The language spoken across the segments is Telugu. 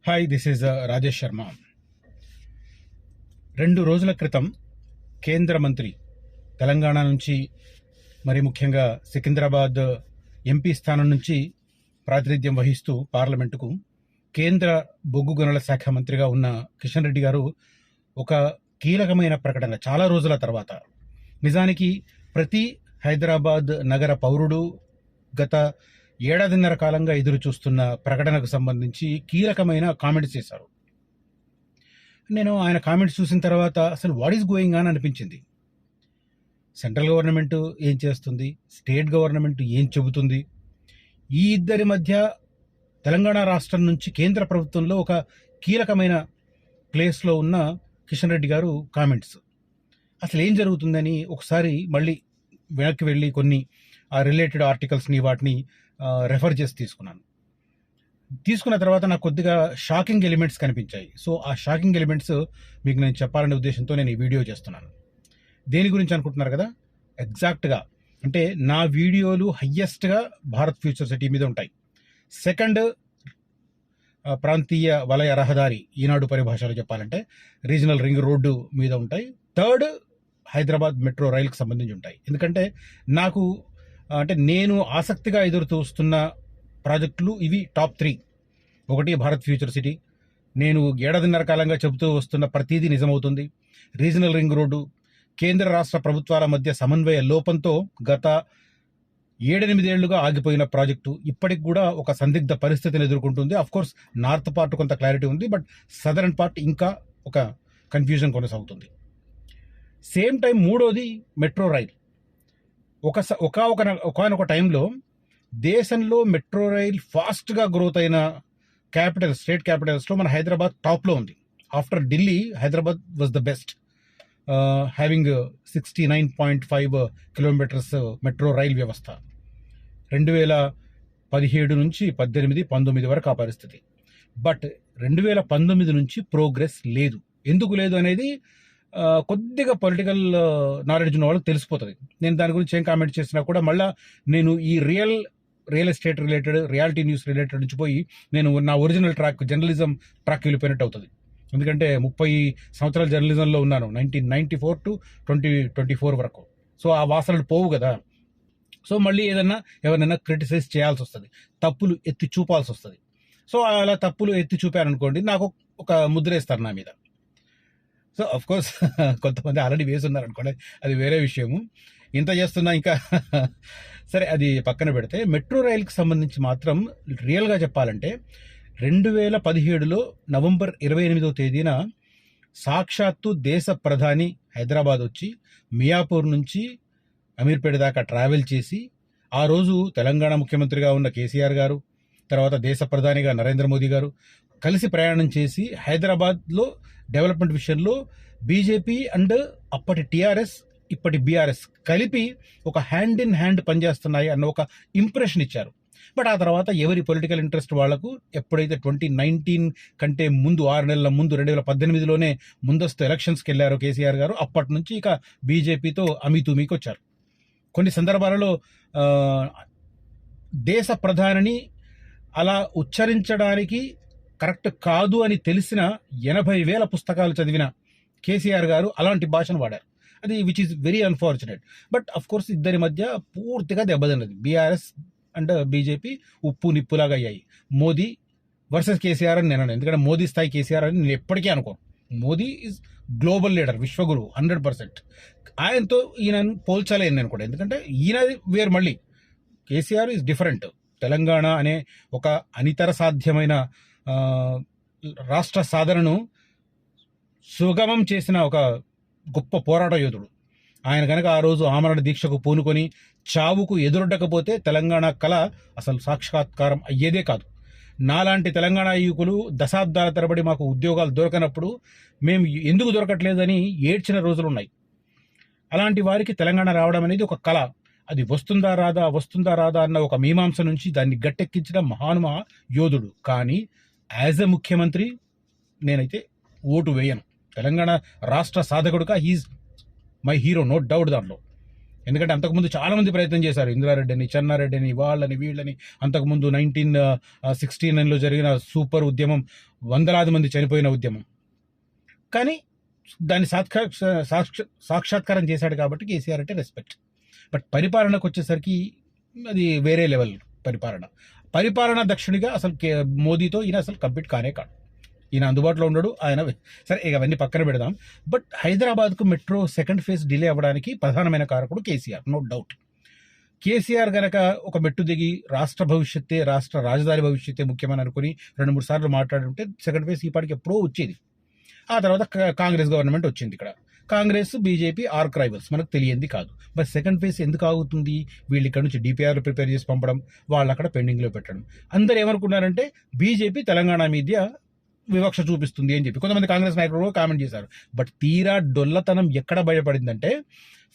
Hi, this is Rajesh Sharma. 2 రోజుల క్రితం కేంద్ర మంత్రి తెలంగాణ నుంచి, మరి ముఖ్యంగా సికింద్రాబాద్ ఎంపీ స్థానం నుంచి ప్రాతినిధ్యం వహిస్తూ పార్లమెంటుకు కేంద్ర బొగ్గు గనుల శాఖ మంత్రిగా ఉన్న కిషన్ రెడ్డి గారు ఒక కీలకమైన ప్రకటన చాలా రోజుల తర్వాత, నిజానికి ప్రతి హైదరాబాద్ నగర పౌరుడు గత ఏడాదిన్నర కాలంగా ఎదురు చూస్తున్న ప్రకటనకు సంబంధించి కీలకమైన కామెంట్స్ చేశారు. నేను ఆయన కామెంట్స్ చూసిన తర్వాత అసలు వాట్ ఈస్ గోయింగ్ ఆన్ అనిపించింది. సెంట్రల్ గవర్నమెంట్ ఏం చేస్తుంది, స్టేట్ గవర్నమెంట్ ఏం చెబుతుంది, ఈ ఇద్దరి మధ్య తెలంగాణ రాష్ట్రం నుంచి కేంద్ర ప్రభుత్వంలో ఒక కీలకమైన ప్లేస్లో ఉన్న కిషన్ రెడ్డి గారు కామెంట్స్, అసలు ఏం జరుగుతుందని ఒకసారి మళ్ళీ వెనక్కి వెళ్ళి కొన్ని రిలేటెడ్ ఆర్టికల్స్ని వాటిని రెఫర్ చేసి తీసుకున్న తర్వాత నాకు కొద్దిగా షాకింగ్ ఎలిమెంట్స్ కనిపించాయి. సో ఆ షాకింగ్ ఎలిమెంట్స్ మీకు నేను చెప్పాలనే ఉద్దేశంతో నేను ఈ వీడియో చేస్తున్నాను. దేని గురించి అనుకుంటున్నారు కదా, ఎగ్జాక్ట్గా అంటే నా వీడియోలు హయ్యెస్ట్గా భారత్ ఫ్యూచర్ సిటీ మీద ఉంటాయి. సెకండ్ ప్రాంతీయ వలయ రహదారి, ఈనాడు పరిభాషలో చెప్పాలంటే రీజనల్ రింగ్ రోడ్డు మీద ఉంటాయి. థర్డ్ హైదరాబాద్ మెట్రో రైలుకి సంబంధించి ఉంటాయి. ఎందుకంటే నాకు నేను ఆసక్తిగా ఎదురు చూస్తున్న ప్రాజెక్టులు ఇవి టాప్ 3. ఒకటి భారత్ ఫ్యూచర్ సిటీ, నేను ఏడాదిన్నర కాలంగా చెబుతూ వస్తున్న ప్రతిదీ నిజమవుతుంది. రీజనల్ రింగ్ రోడ్డు, కేంద్ర రాష్ట్ర ప్రభుత్వాల మధ్య సమన్వయ లోపంతో గత 7-8 ఏళ్లుగా ఆగిపోయిన ప్రాజెక్టు ఇప్పటికి కూడా ఒక సందిగ్ధ పరిస్థితిని ఎదుర్కొంటుంది. కోర్స్ నార్త్ పార్ట్ కొంత క్లారిటీ ఉంది, బట్ సదరన్ పార్ట్ ఇంకా ఒక కన్ఫ్యూజన్ కొనసాగుతుంది. సేమ్ టైం మూడోది మెట్రో రైల్. ఒకనొక టైంలో దేశంలో మెట్రో రైల్ ఫాస్ట్గా గ్రోత్ అయిన స్టేట్ క్యాపిటల్స్లో మన హైదరాబాద్ టాప్లో ఉంది. After Delhi, Hyderabad was the best, having 69.5 kilometres metro rail వ్యవస్థ. 2017 నుంచి 18, 19 వరకు ఆ పరిస్థితి. బట్ 2019 నుంచి ప్రోగ్రెస్ లేదు. ఎందుకు లేదు అనేది కొద్దిగా పొలిటికల్ నాలెడ్జ్ ఉన్న వాళ్ళకి తెలిసిపోతుంది. నేను దాని గురించి ఏం కామెంట్ చేసినా కూడా మళ్ళీ నేను ఈ real estate related, reality news related నుంచి పోయి నేను నా ఒరిజినల్ ట్రాక్, జర్నలిజం ట్రాక్ వెళ్ళిపోయినట్టు అవుతుంది. ఎందుకంటే 30 సంవత్సరాల జర్నలిజంలో ఉన్నాను, 1994 to 2024 వరకు. సో ఆ వాసనలు పోవు కదా. సో మళ్ళీ ఎవరైనా క్రిటిసైజ్ చేయాల్సి వస్తుంది, తప్పులు ఎత్తి చూపాల్సి వస్తుంది. సో అలా తప్పులు ఎత్తి చూపారనుకోండి, నాకు ఒక ముద్ర వేస్తారు నా మీద. సో కోర్స్ కొంతమంది ఆల్రెడీ వేసి ఉన్నారనుకోండి, అది వేరే విషయము. ఇంత చేస్తున్నా ఇంకా సరే, అది పక్కన పెడితే మెట్రో రైలుకి సంబంధించి మాత్రం రియల్గా చెప్పాలంటే 2017లో నవంబర్ 28వ తేదీన సాక్షాత్తు దేశ ప్రధాని హైదరాబాద్ వచ్చి మియాపూర్ నుంచి అమీర్పేట దాకా ట్రావెల్ చేసి, ఆ రోజు తెలంగాణ ముఖ్యమంత్రిగా ఉన్న కేసీఆర్ గారు, తర్వాత దేశ ప్రధానిగా నరేంద్ర మోదీ గారు కలిసి ప్రయాణం చేసి హైదరాబాద్లో డెవలప్మెంట్ విషయంలో బీజేపీ అండ్ అప్పటి టీఆర్ఎస్, ఇప్పటి బీఆర్ఎస్ కలిపి ఒక హ్యాండ్ ఇన్ హ్యాండ్ పనిచేస్తున్నాయి అన్న ఒక ఇంప్రెషన్ ఇచ్చారు. బట్ ఆ తర్వాత ఎవరి పొలిటికల్ ఇంట్రెస్ట్ వాళ్లకు, ఎప్పుడైతే 2019 కంటే ముందు 6 నెలల ముందు 2018లోనే ముందస్తు ఎలక్షన్స్కి వెళ్ళారో కేసీఆర్ గారు, అప్పటి నుంచి ఇక బీజేపీతో అమీతుమీకి వచ్చారు. కొన్ని సందర్భాలలో దేశ ప్రధానిని అలా ఉచ్చరించడానికి కరెక్ట్ కాదు అని తెలిసిన 80,000 పుస్తకాలు చదివిన కేసీఆర్ గారు అలాంటి భాషను వాడారు. అది which is very unfortunate. But of course ఇద్దరి మధ్య పూర్తిగా దెబ్బతిన్నది. బీఆర్ఎస్ అండ్ బీజేపీ ఉప్పు నిప్పులాగా అయ్యాయి. మోదీ వర్సెస్ కేసీఆర్ అని నేను, ఎందుకంటే మోదీ స్థాయి కేసీఆర్ అని నేను ఎప్పటికీ అనుకోను. Modi is global leader, Vishwaguru 100%. ఆయనతో ఈయన పోల్చలేను నేను కూడా, ఎందుకంటే ఈయన వేరు, మళ్ళీ కేసీఆర్ ఈజ్ డిఫరెంట్. తెలంగాణ అనే ఒక అనితర సాధ్యమైన రాష్ట్ర సాధనను సుగమం చేసిన ఒక గొప్ప పోరాట యోధుడు ఆయన. కనుక ఆ రోజు ఆమరణ దీక్షకు పూనుకొని చావుకు ఎదురొడ్డకపోతే తెలంగాణ కళ అసలు సాక్షాత్కారం అయ్యేదే కాదు. నాలాంటి తెలంగాణ యువకులు దశాబ్దాల తరబడి మాకు ఉద్యోగాలు దొరకనప్పుడు మేము ఎందుకు దొరకట్లేదని ఏడ్చిన రోజులు ఉన్నాయి. అలాంటి వారికి తెలంగాణ రావడం అనేది ఒక కళ. అది వస్తుందా రాదా అన్న ఒక మీమాంస నుంచి దాన్ని గట్టెక్కించిన మహానుమా యోధుడు. కానీ యాజ్ ఎ ముఖ్యమంత్రి నేనైతే ఓటు వేయను. తెలంగాణ రాష్ట్ర సాధకుడుగా he's my hero, no doubt దాంట్లో. ఎందుకంటే అంతకుముందు చాలా మంది ప్రయత్నం చేశారు, ఇందిరారెడ్డి అని, చెన్నారెడ్డి అని, వాళ్ళని వీళ్ళని. అంతకుముందు 1969లో జరిగిన సూపర్ ఉద్యమం, వందలాది మంది చనిపోయిన ఉద్యమం. కానీ దాన్ని సాక్షాత్కారం చేశాడు కాబట్టి కేసీఆర్ అంటే రెస్పెక్ట్. బట్ పరిపాలనకు వచ్చేసరికి అది వేరే లెవెల్ పరిపాలన దక్షునిగా అసలు మోదీతో ఈయన అసలు కంప్లీట్ కానే కాదు. ఈయన అందుబాటులో ఉండడు. ఆయన సరే ఇక అవన్నీ పక్కన పెడదాం. బట్ హైదరాబాద్కు మెట్రో సెకండ్ ఫేజ్ డిలే అవ్వడానికి ప్రధానమైన కారకుడు కేసీఆర్, నో డౌట్. కేసీఆర్ గనక ఒక మెట్టు దిగి రాష్ట్ర రాజధాని భవిష్యత్తే ముఖ్యమని అనుకుని 2-3 సార్లు మాట్లాడుంటే సెకండ్ ఫేజ్ ఈ పాటికి ఎప్పుడో వచ్చేది. ఆ తర్వాత కాంగ్రెస్ గవర్నమెంట్ వచ్చింది. ఇక్కడ కాంగ్రెస్, బీజేపీ ఆర్క్ రైవల్స్, మనకు తెలియంది కాదు. బట్ సెకండ్ ఫేజ్ ఎందుకు ఆగుతుంది? వీళ్ళు ఇక్కడ నుంచి డిపిఆర్లు ప్రిపేర్ చేసి పంపడం, వాళ్ళు అక్కడ పెండింగ్లో పెట్టడం. అందరు ఏమనుకున్నారంటే బీజేపీ తెలంగాణ మీద వివక్ష చూపిస్తుంది అని చెప్పి కొంతమంది కాంగ్రెస్ నాయకులు కామెంట్ చేశారు. బట్ తీరా డొల్లతనం ఎక్కడ బయటపడిందంటే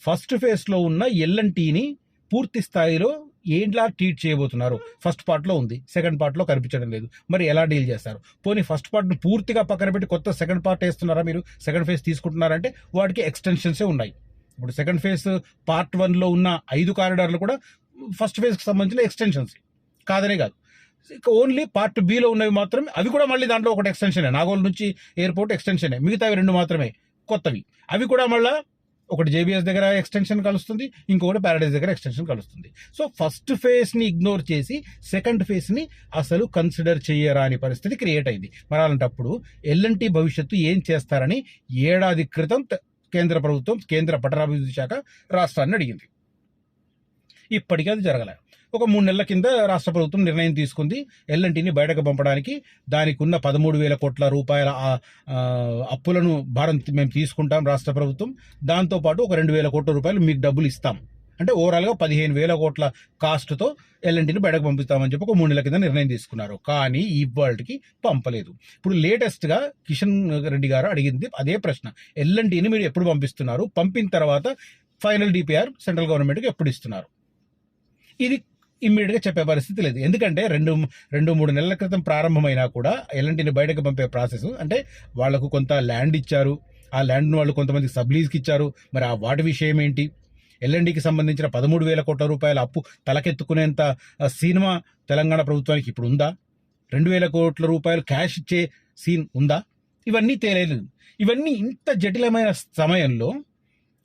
ఫస్ట్ ఫేజ్లో ఉన్న ఎల్ఎన్టీని పూర్తి స్థాయిలో ఏంట్లా ట్రీట్ చేయబోతున్నారు. ఫస్ట్ పార్ట్లో ఉంది, సెకండ్ పార్ట్లో కనిపించడం లేదు. మరి ఎలా డీల్ చేస్తారు? పోనీ ఫస్ట్ పార్ట్ను పూర్తిగా పక్కన పెట్టి కొత్త సెకండ్ పార్ట్ వేస్తున్నారా? మీరు సెకండ్ ఫేజ్ తీసుకుంటున్నారంటే వాటికి ఎక్స్టెన్షన్సే ఉన్నాయి. ఇప్పుడు సెకండ్ ఫేజ్ పార్ట్ 1లో ఉన్న 5 కారిడార్లు కూడా ఫస్ట్ ఫేజ్కి సంబంధించిన ఎక్స్టెన్షన్స్ కాదనే కాదు. ఓన్లీ పార్ట్ బిలో ఉన్నవి మాత్రమే, అవి కూడా మళ్ళీ దాంట్లో ఒకటి ఎక్స్టెన్షనే, నాగోల్ నుంచి ఎయిర్పోర్ట్ ఎక్స్టెన్షనే. మిగతావి 2 మాత్రమే కొత్తవి. అవి కూడా మళ్ళీ ఒకటి జేబీఎస్ దగ్గర ఎక్స్టెన్షన్ కలుస్తుంది, ఇంకొకటి ప్యారడైజ్ దగ్గర ఎక్స్టెన్షన్ కలుస్తుంది. సో ఫస్ట్ ఫేజ్ని ఇగ్నోర్ చేసి సెకండ్ ఫేజ్ని అసలు కన్సిడర్ చేయరాని పరిస్థితి క్రియేట్ అయింది. మరి అలాంటప్పుడు ఎల్ఎన్టీ భవిష్యత్తు ఏం చేస్తారని ఏడాది క్రితం కేంద్ర ప్రభుత్వం, కేంద్ర పట్టణాభివృద్ధి శాఖ రాష్ట్రాన్ని అడిగింది. ఇప్పటికీ అది జరగలే. ఒక 3 నెలల కింద రాష్ట్ర ప్రభుత్వం నిర్ణయం తీసుకుంది ఎల్ఎన్టీని బయటకు పంపడానికి. దానికి ఉన్న 13,000 కోట్ల రూపాయల అప్పులను భారం మేము తీసుకుంటాం రాష్ట్ర ప్రభుత్వం. దాంతోపాటు ఒక 2,000 కోట్ల రూపాయలు మీకు డబ్బులు ఇస్తాం. అంటే ఓవరాల్గా 15,000 కోట్ల కాస్ట్తో ఎల్ఎన్టీని బయటకు పంపిస్తామని చెప్పి ఒక 3 నెలల కింద నిర్ణయం తీసుకున్నారు. కానీ ఈ వరల్డ్కి పంపలేదు. ఇప్పుడు లేటెస్ట్గా కిషన్ రెడ్డి గారు అడిగింది అదే ప్రశ్న, ఎల్ఎన్టీని మీరు ఎప్పుడు పంపిస్తున్నారు? పంపిన తర్వాత ఫైనల్ డిపిఆర్ సెంట్రల్ గవర్నమెంట్కి ఎప్పుడు ఇస్తున్నారు? ఇది ఇమ్మీడియట్గా చెప్పే పరిస్థితి లేదు. ఎందుకంటే 2-3 నెలల క్రితం ప్రారంభమైనా కూడా ఎల్ఎన్టీని బయటకు పంపే ప్రాసెస్, అంటే వాళ్లకు కొంత ల్యాండ్ ఇచ్చారు, ఆ ల్యాండ్ను వాళ్ళు కొంతమంది సబ్లీజ్కి ఇచ్చారు. మరి ఆ వాటి విషయం ఏంటి? ఎల్ఎన్టీకి సంబంధించిన 13,000 కోట్ల రూపాయల అప్పు తలకెత్తుకునేంత సినిమా తెలంగాణ ప్రభుత్వానికి ఇప్పుడు ఉందా? 2,000 కోట్ల రూపాయలు క్యాష్ ఇచ్చే సీన్ ఉందా? ఇవన్నీ తేలేదు. ఇవన్నీ ఇంత జటిలమైన సమయంలో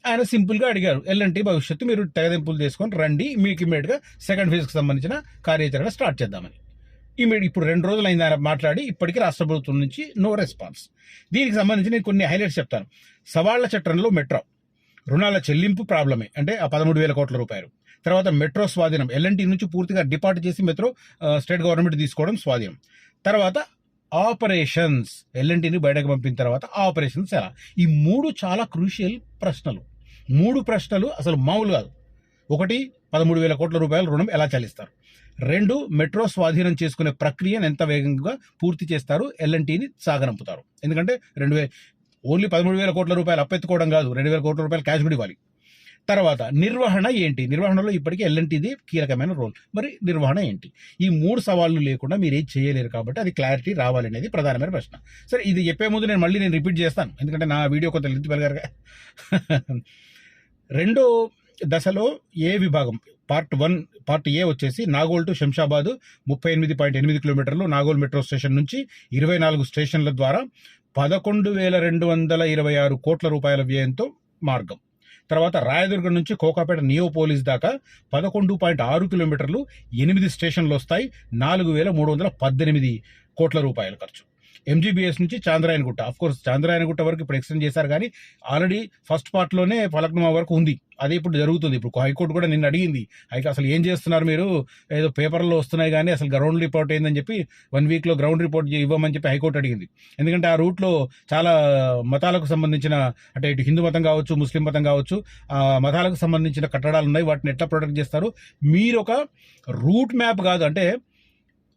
ఆయన సింపుల్గా అడిగారు, ఎల్ఎన్టీ భవిష్యత్తు మీరు తెగదెంపులు చేసుకొని రండి, మీకు ఇమ్మీడియట్గా సెకండ్ ఫేజ్కి సంబంధించిన కార్యాచరణ స్టార్ట్ చేద్దామని. ఇప్పుడు 2 రోజులు అయింది ఆయన మాట్లాడి, ఇప్పటికీ రాష్ట్ర ప్రభుత్వం నుంచి నో రెస్పాన్స్. దీనికి సంబంధించి నేను కొన్ని హైలైట్స్ చెప్తాను. సవాళ్ల చట్టంలో మెట్రో రుణాల చెల్లింపు ప్రాబ్లమే, అంటే ఆ 13,000 కోట్ల రూపాయలు. తర్వాత మెట్రో స్వాధీనం, ఎల్ఎన్టీ నుంచి పూర్తిగా డిపార్ట్ చేసి మెట్రో స్టేట్ గవర్నమెంట్ తీసుకోవడం స్వాధీనం. తర్వాత ఆపరేషన్స్, ఎల్ఎన్టీని బయటకు పంపిన తర్వాత ఆపరేషన్స్ ఎలా? ఈ 3 చాలా క్రూషియల్ ప్రశ్నలు. 3 ప్రశ్నలు అసలు మామూలు కాదు. 1, 13,000 కోట్ల రూపాయల రుణం ఎలా చెల్లిస్తారు? 2, మెట్రో స్వాధీనం చేసుకునే ప్రక్రియను ఎంత వేగంగా పూర్తి చేస్తారు, ఎల్ఎన్టీని సాగనంపుతారు? ఎందుకంటే ఓన్లీ 13,000 కోట్ల రూపాయలు అప్పెత్తుకోవడం కాదు, 2,000 కోట్ల రూపాయలు క్యాష్ కూడా ఇవ్వాలి. తర్వాత నిర్వహణ ఏంటి? నిర్వహణలో ఇప్పటికీ ఎల్ఎన్టీది కీలకమైన రోల్. మరి నిర్వహణ ఏంటి? ఈ 3 సవాళ్లు లేకుండా మీరు ఏం చేయలేరు. కాబట్టి అది క్లారిటీ రావాలనేది ప్రధానమైన ప్రశ్న. సరే, ఇది చెప్పే ముందు నేను రిపీట్ చేస్తాను, ఎందుకంటే నా వీడియో కొంత లెంత్ పెరిగారుగా. 2వ దశలో ఏ విభాగం, పార్ట్ ఏ వచ్చేసి నాగోల్ టు శంషాబాద్ 38.8 కిలోమీటర్లు, నాగోల్ మెట్రో స్టేషన్ నుంచి 24 స్టేషన్ల ద్వారా 11,226 కోట్ల రూపాయల వ్యయంతో మార్గం. తర్వాత రాయదుర్గం నుంచి కోకాపేట నియోపోలిస్ దాకా 11.6 కిలోమీటర్లు, 8 స్టేషన్లు వస్తాయి, 4,318 కోట్ల రూపాయల ఖర్చు. ఎంజీబీఎస్ నుంచి చాంద్రాయనగుట్ట, అఫ్కోర్స్ చాంద్రాయనగుట్ట వరకు ఇప్పుడు ఎక్స్టెండ్ చేశారు, కానీ ఆల్రెడీ ఫస్ట్ పార్ట్లోనే ఫలక్నుమా వరకు ఉంది. అది ఇప్పుడు జరుగుతుంది. ఇప్పుడు హైకోర్టు కూడా నిన్న అడిగింది, అసలు ఏం చేస్తున్నారు మీరు, ఏదో పేపర్లో వస్తున్నాయి కానీ అసలు గ్రౌండ్ రిపోర్ట్ ఏందని చెప్పి 1 వీక్లో గ్రౌండ్ రిపోర్ట్ ఇవ్వమని చెప్పి హైకోర్టు అడిగింది. ఎందుకంటే ఆ రూట్లో చాలా మతాలకు సంబంధించిన, అంటే ఇటు హిందూ మతం కావచ్చు, ముస్లిం మతం కావచ్చు, ఆ మతాలకు సంబంధించిన కట్టడాలు ఉన్నాయి, వాటిని ఎట్లా ప్రొటెక్ట్ చేస్తారు? మీరు ఒక రూట్ మ్యాప్ కాదు, అంటే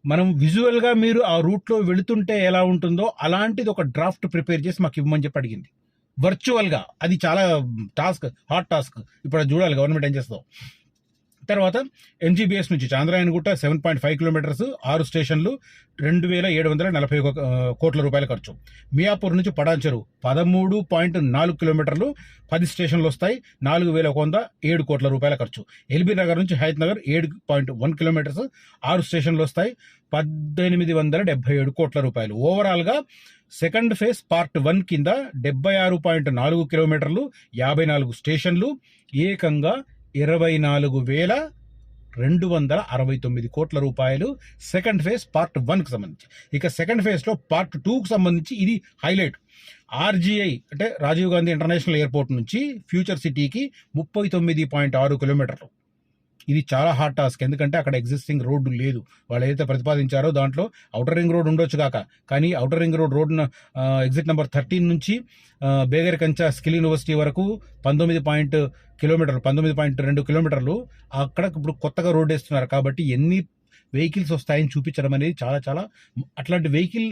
మనం విజువల్గా మీరు ఆ రూట్లో వెళుతుంటే ఎలా ఉంటుందో అలాంటిది ఒక డ్రాఫ్ట్ ప్రిపేర్ చేసి మాకు ఇవ్వమని చెప్పి అడిగింది వర్చువల్గా. అది చాలా హాట్ టాస్క్. ఇప్పుడు చూడాలి గవర్నమెంట్ ఏం చేస్తుందో. తర్వాత ఎంజీబీఎస్ నుంచి చాంద్రాయణగుట్ట 7.5 కిలోమీటర్స్ 6 స్టేషన్లు 2,741 కోట్ల రూపాయల ఖర్చు. మియాపూర్ నుంచి పడాన్ చెరువు 13.4 కిలోమీటర్లు 10 స్టేషన్లు వస్తాయి, 4,107 కోట్ల రూపాయల ఖర్చు. ఎల్బీ నగర్ నుంచి హయత్ నగర్ 7.1 కిలోమీటర్స్ 6 స్టేషన్లు వస్తాయి, 1,877 కోట్ల రూపాయలు. ఓవరాల్గా సెకండ్ ఫేజ్ పార్ట్ 1 కింద 76.4 కిలోమీటర్లు 54 స్టేషన్లు ఏకంగా 24,269 కోట్ల రూపాయలు సెకండ్ ఫేజ్ పార్ట్ 1కి సంబంధించి. ఇక సెకండ్ ఫేజ్లో పార్ట్ 2కు సంబంధించి ఇది హైలైట్. ఆర్జీఐ అంటే రాజీవ్ గాంధీ ఇంటర్నేషనల్ ఎయిర్పోర్ట్ నుంచి ఫ్యూచర్ సిటీకి 39.6 కిలోమీటర్లు. ఇది చాలా హార్డ్ టాస్క్, ఎందుకంటే అక్కడ ఎగ్జిస్టింగ్ రోడ్డు లేదు. వాళ్ళు ఏదైతే ప్రతిపాదించారో దాంట్లో ఔటర్ రింగ్ రోడ్ ఉండొచ్చు కాక, కానీ ఔటర్ రింగ్ రోడ్డున ఎగ్జిట్ నెంబర్ 13 నుంచి బేగర్ కంచా స్కిల్ యూనివర్సిటీ వరకు 19.2 కిలోమీటర్లు అక్కడ ఇప్పుడు కొత్తగా రోడ్డు వేస్తున్నారు. కాబట్టి ఎన్ని వెహికల్స్ వస్తాయని చూపించడం అనేది చాలా చాలా, అట్లాంటి వెహికల్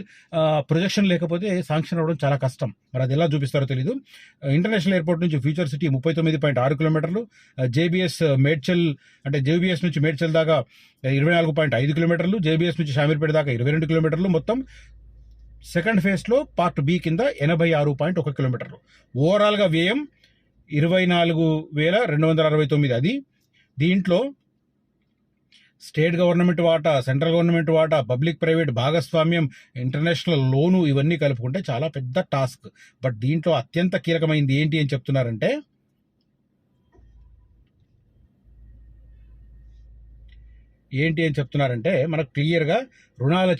ప్రొజెక్షన్ లేకపోతే శాంక్షన్ అవ్వడం చాలా కష్టం. మరి అది ఎలా చూపిస్తారో తెలీదు. ఇంటర్నేషనల్ ఎయిర్పోర్ట్ నుంచి ఫ్యూచర్ సిటీ 39.6 కిలోమీటర్లు, జేబీఎస్ మేడ్చల్ అంటే జేబీఎస్ నుంచి మేడ్చల్ దాకా 24.5 కిలోమీటర్లు, జేబీఎస్ నుంచి షామీర్పేట దాకా 22 కిలోమీటర్లు. మొత్తం సెకండ్ ఫేజ్లో పార్ట్ బి కింద 86.1 కిలోమీటర్లు. ఓవరాల్గా వ్యయం 24,269. అది దీంట్లో స్టేట్ గవర్నమెంట్ వాటా, సెంట్రల్ గవర్నమెంట్ వాటా, పబ్లిక్ ప్రైవేట్ భాగస్వామ్యం, ఇంటర్నేషనల్ లోను ఇవన్నీ కలుపుకుంటే చాలా పెద్ద టాస్క్. బట్ దీంట్లో అత్యంత కీలకమైంది ఏంటి అని చెప్తున్నారంటే, మనకు క్లియర్గా రుణాల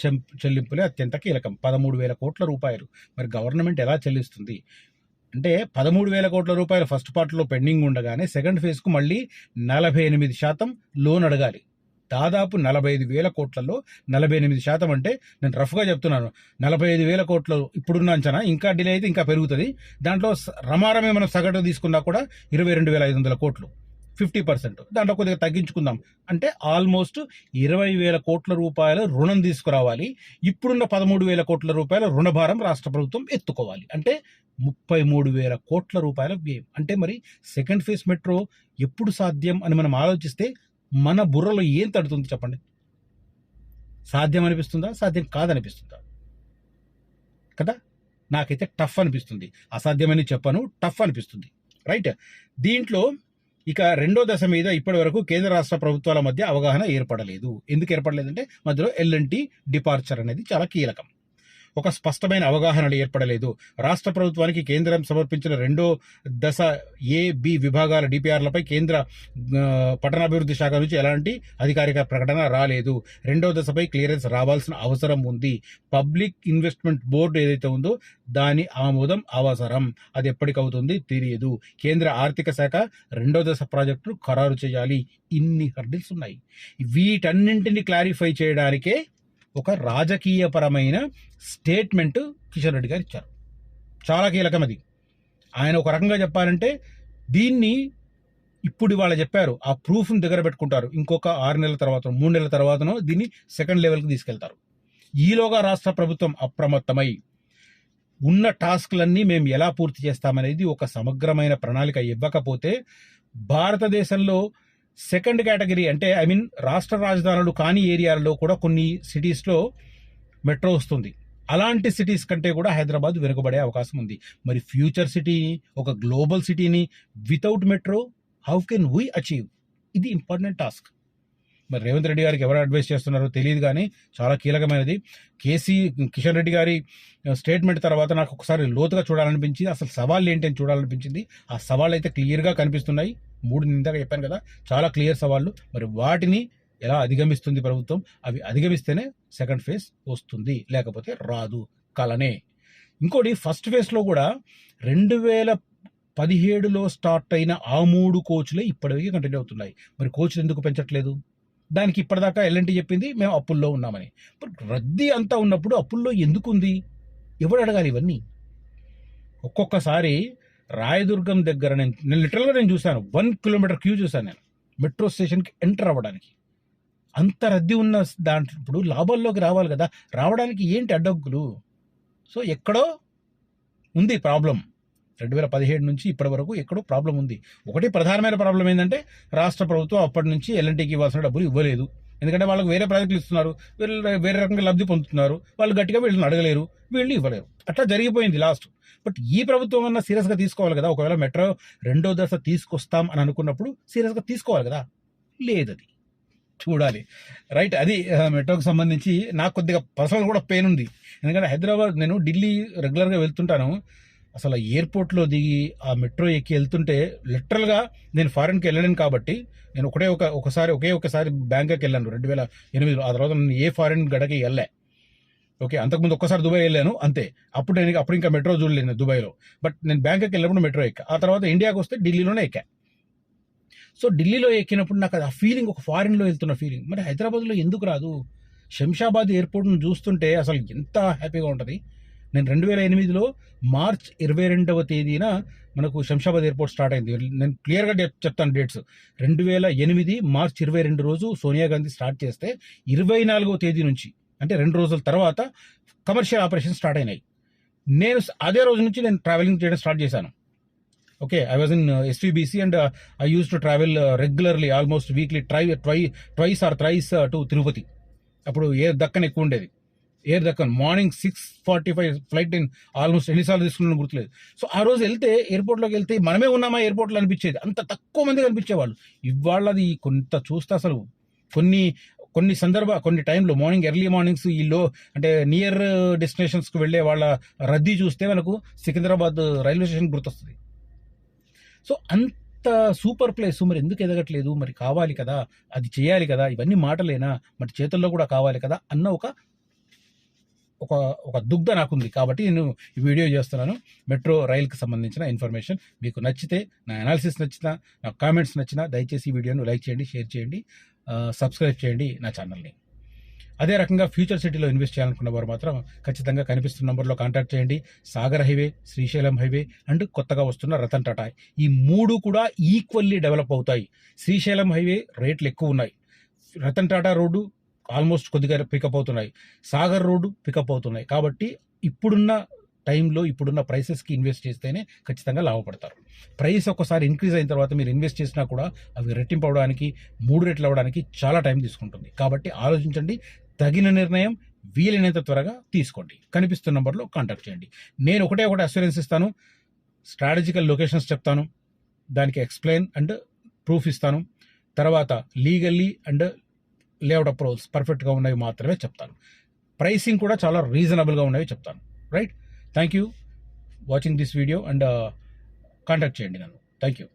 చెల్లింపులే అత్యంత కీలకం. 13,000 కోట్ల రూపాయలు మరి గవర్నమెంట్ ఎలా చెల్లిస్తుంది అంటే, 13,000 కోట్ల రూపాయలు ఫస్ట్ పార్ట్లో పెండింగ్ ఉండగానే సెకండ్ ఫేజ్కు మళ్ళీ 48% లోన్ అడగాలి. దాదాపు 45,000 కోట్లలో 48% అంటే నేను రఫ్గా చెప్తున్నాను, 45,000 కోట్లు ఇప్పుడున్న అంచనా. ఇంకా డిలే అయితే ఇంకా పెరుగుతుంది. దాంట్లో రమారమే మనం సగటు తీసుకున్నా కూడా 22,500 కోట్లు, 50%. దాంట్లో కొద్దిగా తగ్గించుకుందాం అంటే ఆల్మోస్ట్ 20,000 కోట్ల రూపాయల రుణం తీసుకురావాలి. ఇప్పుడున్న 13,000 కోట్ల రూపాయల రుణభారం రాష్ట్ర ప్రభుత్వం ఎత్తుకోవాలి. అంటే 33,000 కోట్ల రూపాయల వ్యయం. అంటే మరి సెకండ్ ఫేజ్ మెట్రో ఎప్పుడు సాధ్యం అని మనం ఆలోచిస్తే మన బుర్రలో ఏం తడుతుంది చెప్పండి? సాధ్యం అనిపిస్తుందా, సాధ్యం కాదనిపిస్తుందా? కదా, నాకైతే టఫ్ అనిపిస్తుంది. అసాధ్యమని చెప్పను, టఫ్ అనిపిస్తుంది. రైట్. దీంట్లో ఇక రెండో దశ మీద ఇప్పటి వరకు కేంద్ర రాష్ట్ర ప్రభుత్వాల మధ్య అవగాహన ఏర్పడలేదు. ఎందుకు ఏర్పడలేదంటే మధ్యలో ఎల్ఎన్టీ డిపార్చర్ అనేది చాలా కీలకం. ఒక స్పష్టమైన అవగాహన ఏర్పడలేదు. రాష్ట్ర ప్రభుత్వానికి కేంద్రం సమర్పించిన రెండో దశ A-B విభాగాల డిపిఆర్లపై కేంద్ర పట్టణాభివృద్ధి శాఖ నుంచి ఎలాంటి అధికారిక ప్రకటన రాలేదు. రెండో దశపై క్లియరెన్స్ రావాల్సిన అవసరం ఉంది. పబ్లిక్ ఇన్వెస్ట్మెంట్ బోర్డు ఏదైతే ఉందో దాని ఆమోదం అవసరం. అది ఎప్పటికవుతుంది తెలియదు. కేంద్ర ఆర్థిక శాఖ రెండో దశ ప్రాజెక్టును ఖరారు చేయాలి. ఇన్ని హర్డిల్స్ ఉన్నాయి. వీటన్నింటినీ క్లారిఫై చేయడానికే ఒక రాజకీయపరమైన స్టేట్మెంట్ కిషన్ రెడ్డి గారు ఇచ్చారు. చాలా కీలకం అది. ఆయన ఒక రకంగా చెప్పాలంటే దీన్ని ఇప్పుడు ఇవాళ చెప్పారు, ఆ ప్రూఫ్ని దగ్గర పెట్టుకుంటారు. ఇంకొక 6 నెలల తర్వాత 3 నెలల తర్వాతనో దీన్ని సెకండ్ లెవెల్కి తీసుకెళ్తారు. ఈలోగా రాష్ట్ర ప్రభుత్వం అప్రమత్తమై ఉన్న టాస్క్లన్నీ మేము ఎలా పూర్తి చేస్తామనేది ఒక సమగ్రమైన ప్రణాళిక ఇవ్వకపోతే భారతదేశంలో సెకండ్ కేటగిరీ అంటే రాష్ట్ర రాజధానులు కాని ఏరియాలలో కూడా కొన్ని సిటీస్లో మెట్రో వస్తుంది. అలాంటి సిటీస్ కంటే కూడా హైదరాబాద్ వెనుకబడే అవకాశం ఉంది. మరి ఫ్యూచర్ సిటీని, ఒక గ్లోబల్ సిటీని without metro how can we achieve? ఇది ఇంపార్టెంట్ టాస్క్. మరి రేవంత్ రెడ్డి గారికి ఎవరు అడ్వైస్ చేస్తున్నారో తెలియదు, కానీ చాలా కీలకమైనది. కిషన్ రెడ్డి గారి స్టేట్మెంట్ తర్వాత నాకు ఒకసారి లోతుగా చూడాలనిపించింది. అసలు సవాళ్ళు ఏంటి అని చూడాలనిపించింది. ఆ సవాళ్ళు అయితే క్లియర్గా కనిపిస్తున్నాయి. 3 ఇందాక చెప్పాను కదా, చాలా క్లియర్ సవాళ్ళు. మరి వాటిని ఎలా అధిగమిస్తుంది ప్రభుత్వం? అవి అధిగమిస్తేనే సెకండ్ ఫేజ్ వస్తుంది, లేకపోతే రాదు, కలనే. ఇంకోటి, ఫస్ట్ ఫేజ్లో కూడా 2017లో స్టార్ట్ అయిన ఆ 3 కోచ్లే ఇప్పటివరకు కంటిన్యూ అవుతున్నాయి. మరి కోచ్లు ఎందుకు పెంచట్లేదు? దానికి ఇప్పటిదాకా ఎల్ఎన్టీ చెప్పింది మేము అప్పుల్లో ఉన్నామని. రద్దీ అంతా ఉన్నప్పుడు అప్పుల్లో ఎందుకు ఉంది? ఎవరు అడగాలి ఇవన్నీ? ఒక్కొక్కసారి రాయదుర్గం దగ్గర నేను లిటరల్గా చూశాను, 1 కిలోమీటర్ క్యూ చూశాను నేను మెట్రో స్టేషన్కి ఎంటర్ అవ్వడానికి. అంత రద్దీ ఉన్న దాంట్లో ఇప్పుడు లాభాల్లోకి రావాలి కదా, రావడానికి ఏంటి అడ్డంకులు? సో ఎక్కడో ఉంది ప్రాబ్లం. 2017 నుంచి ఇప్పటి వరకు ఎక్కడో ప్రాబ్లం ఉంది. ఒకటి ప్రధానమైన ప్రాబ్లం ఏంటంటే రాష్ట్ర ప్రభుత్వం అప్పటి నుంచి ఎల్ఎన్టీకి ఇవ్వాల్సిన డబ్బులు ఇవ్వలేదు. ఎందుకంటే వాళ్ళకి వేరే ప్రాజెక్టులు ఇస్తున్నారు, వీళ్ళు వేరే రకంగా లబ్ధి పొందుతున్నారు, వాళ్ళు గట్టిగా వీళ్ళని అడగలేరు, వీళ్ళు ఇవ్వలేరు, అట్లా జరిగిపోయింది లాస్ట్. బట్ ఈ ప్రభుత్వం అన్న సీరియస్గా తీసుకోవాలి కదా. ఒకవేళ మెట్రో 2వ దశ తీసుకొస్తాం అని అనుకున్నప్పుడు సీరియస్గా తీసుకోవాలి కదా, లేదది చూడాలి. రైట్, అది మెట్రోకి సంబంధించి నాకు కొద్దిగా పర్సనల్ కూడా పెయిన్ ఉంది. ఎందుకంటే హైదరాబాద్, నేను ఢిల్లీ రెగ్యులర్గా వెళ్తుంటాను. అసలు ఎయిర్పోర్ట్లో దిగి ఆ మెట్రో ఎక్కి వెళ్తుంటే లిటరల్గా, నేను ఫారెన్కి వెళ్ళలేను కాబట్టి నేను ఒకే ఒకసారి బ్యాంకాక్ వెళ్ళాను 2008లో. ఆ తర్వాత నేను ఏ ఫారెన్ గడకి వెళ్ళా. ఓకే, అంతకుముందు ఒక్కసారి దుబాయ్ వెళ్ళాను అంతే. అప్పుడు ఇంకా మెట్రో చూడలేను దుబాయ్లో. బట్ నేను బ్యాంకాక్ వెళ్ళినప్పుడు మెట్రో ఎక్కా. ఆ తర్వాత ఇండియాకి వస్తే ఢిల్లీలోనే ఎక్కా. సో ఢిల్లీలో ఎక్కినప్పుడు నాకు ఆ ఫీలింగ్ ఒక ఫారిన్లో వెళ్తున్న ఫీలింగ్. మరి హైదరాబాద్లో ఎందుకు రాదు? శంషాబాద్ ఎయిర్పోర్ట్ను చూస్తుంటే అసలు ఎంత హ్యాపీగా ఉంటుంది. నేను 2008లో మార్చ్ 22వ తేదీన మనకు శంషాబాద్ ఎయిర్పోర్ట్ స్టార్ట్ అయింది. నేను క్లియర్గా చెప్తాను డేట్స్. 2008 మార్చ్ 22 రోజు సోనియా గాంధీ స్టార్ట్ చేస్తే 24వ తేదీ నుంచి, అంటే 2 రోజుల తర్వాత కమర్షియల్ ఆపరేషన్ స్టార్ట్ అయినాయి. నేను అదే రోజు నుంచి నేను ట్రావెలింగ్ చేయడం స్టార్ట్ చేశాను. Okay, I was in SVBC and I use to travel regularly, almost weekly twice or thrice to Tirupati. అప్పుడు ఎయిర్ దక్కన్ ఎక్కువ ఉండేది. Air Deccan morning 6:45 flight. నేను ఆల్మోస్ట్ ఎన్నిసార్లు తీసుకున్నాను గుర్తులేదు. సో ఆ రోజు వెళ్తే, ఎయిర్పోర్ట్లోకి వెళ్తే మనమే ఉన్నామా ఎయిర్పోర్ట్లో అనిపించేది. అంత తక్కువ మంది కనిపించేవాళ్ళు. ఇవాళ అది కొంత చూస్తే అసలు కొన్ని టైంలో ఎర్లీ మార్నింగ్స్ అంటే నియర్ డెస్టినేషన్స్కి వెళ్ళే వాళ్ళ రద్దీ చూస్తే మనకు సికింద్రాబాద్ రైల్వే స్టేషన్ గుర్తొస్తుంది. సో అంత సూపర్ ప్లేస్ మరి ఎందుకు ఎదగట్లేదు? మరి కావాలి కదా, అది చేయాలి కదా, ఇవన్నీ మాటలేనా, మరి చేతుల్లో కూడా కావాలి కదా అన్న ఒక దుగ్ధ నాకుంది. కాబట్టి నేను ఈ వీడియో చేస్తున్నాను. మెట్రో రైల్కి సంబంధించిన ఇన్ఫర్మేషన్ మీకు నచ్చితే, నా అనాలిసిస్ నచ్చినా, నా కామెంట్స్ నచ్చినా దయచేసి ఈ వీడియోను లైక్ చేయండి, షేర్ చేయండి, సబ్స్క్రైబ్ చేయండి నా ఛానల్ని. అదే రకంగా ఫ్యూచర్ సిటీలో ఇన్వెస్ట్ చేయాలనుకున్న వారు మాత్రం ఖచ్చితంగా కనిపిస్తున్న నెంబర్లో కాంటాక్ట్ చేయండి. Sagar highway, Srisailam highway and కొత్తగా వస్తున్న రతన్ టాటా, ఈ 3 కూడా ఈక్వల్లీ డెవలప్ అవుతాయి. శ్రీశైలం హైవే రేట్లు ఎక్కువ ఉన్నాయి. రతన్ టాటా రోడ్డు ఆల్మోస్ట్ కొద్దిగా పికప్ అవుతున్నాయి. సాగర్ రోడ్డు పికప్ అవుతున్నాయి. కాబట్టి ఇప్పుడున్న టైంలో, ఇప్పుడున్న ప్రైసెస్కి ఇన్వెస్ట్ చేస్తేనే ఖచ్చితంగా లాభపడతారు. ప్రైస్ ఒకసారి ఇంక్రీజ్ అయిన తర్వాత మీరు ఇన్వెస్ట్ చేసినా కూడా అవి రెట్టింపు అవడానికి, 3 రెట్లు అవ్వడానికి చాలా టైం తీసుకుంటుంది. కాబట్టి ఆలోచించండి, తగిన నిర్ణయం వీలైనంత త్వరగా తీసుకోండి. కనిపిస్తున్న నెంబర్లో కాంటాక్ట్ చేయండి. నేను ఒకటే అస్యూరెన్స్ ఇస్తాను, స్ట్రాటజికల్ లొకేషన్స్ చెప్తాను, దానికి ఎక్స్ప్లెయిన్ అండ్ ప్రూఫ్ ఇస్తాను. తర్వాత లీగల్లీ అండ్ లేఅవుట్ అప్రూవల్స్ పర్ఫెక్ట్గా ఉన్నవి మాత్రమే చెప్తాను. ప్రైసింగ్ కూడా చాలా రీజనబుల్గా ఉన్నవి చెప్తాను. Right, thank you watching this video and contact చేయండి నన్ను. Thank you.